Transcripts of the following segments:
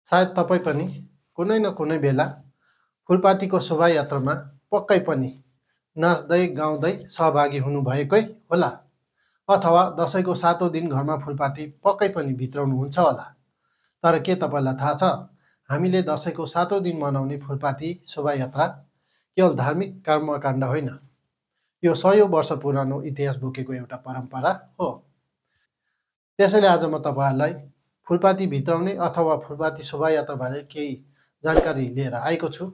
सायद तपाईँ पनि कुनै न कुनै बेला फुलपातीको शोभायात्रामा पक्कै पनि नाच्दै गाउँदै सहभागी हुनुभएकै होला, अथवा दसैँको 7औं दिन घरमा फुलपाती पक्कै पनि भित्राउनुहुन्छ होला। तर के तपाईँलाई थाहा छ, हामीले दसैँको 7औं दिन मनाउने फुलपाती शोभायात्रा केवल धार्मिक कर्मकाण्ड होइन, यो सयौं वर्ष पुरानो इतिहास बोकेको एउटा परम्परा हो। त्यसैले आज म तपाईँहरूलाई फुलपाती भित्राउने अथवा फुलपाती शोभायात्राबारे केही जानकारी लिएर आएको छु।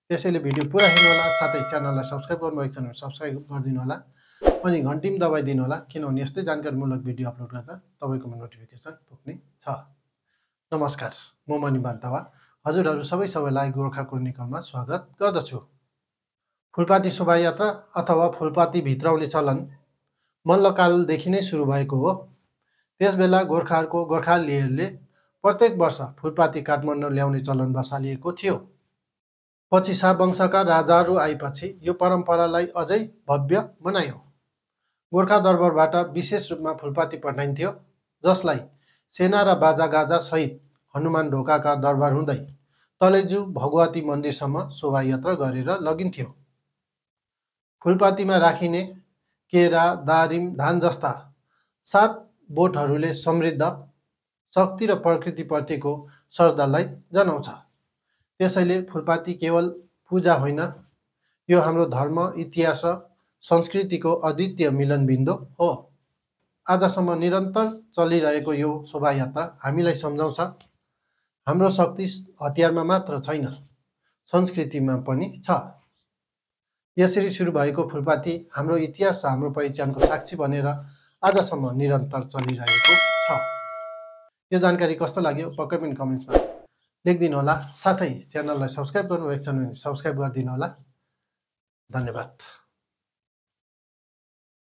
त्यसैले भिडियो पुरा हेर्नुहोला, साथै च्यानललाई सब्स्क्राइब गर्नुभएको छ भने सब्स्क्राइब गरिदिनु होला अनि घन्टी दबाइदिनु होला, किनभने यस्तै जानकारीमूलक भिडियो अपलोड गर्दा तपाईँकोमा नोटिफिकेसन पुग्ने छ। नमस्कार, म मणिमान थापा हजुरहरू सबैलाई गोर्खा क्रोनिकलमा स्वागत गर्दछु। फुलपाती शोभायात्रा अथवा फुलपाती भित्राउने चलन मल्लकालदेखि नै सुरु भएको हो। त्यसबेला गोर्खालीहरूले प्रत्येक वर्ष फुलपाती काठमाडौँ ल्याउने चलन बसालिएको थियो। पछि शाहवंशका राजाहरू आएपछि यो परम्परालाई अझै भव्य बनायो। गोर्खा दरबारबाट विशेष रूपमा फुलपाती पठाइन्थ्यो, जसलाई सेना र बाजागाजा सहित हनुमान ढोकाका दरबार हुँदै तलेजु भगवती मन्दिरसम्म शोभायात्रा गरेर लगिन्थ्यो। फुलपातीमा राखिने केरा, दारिम, धान जस्ता 7 बोटहरूले समृद्ध, शक्ति र प्रकृतिप्रतिको श्रद्धालाई जनाउँछ। त्यसैले फुलपाती केवल पूजा होइन, यो हाम्रो धर्म, इतिहास, संस्कृतिको अद्वितीय मिलनबिन्दु हो। आजसम्म निरन्तर चलिरहेको यो शोभायात्रा हामीलाई सम्झाउँछ, हाम्रो शक्ति हतियारमा मात्र छैन, संस्कृतिमा पनि छ। यसरी सुरु भएको फुलपाती हाम्रो इतिहास र हाम्रो पहिचानको साक्षी बनेर आजसम्म निरन्तर चलिरहेको छ। यो जानकारी कस्तो लाग्यो पक्कै पनि कमेन्ट्समा लेखिदिनु होला, साथै च्यानललाई सब्स्क्राइब गर्नुभएको छ भने सब्स्क्राइब गरिदिनु होला। धन्यवाद।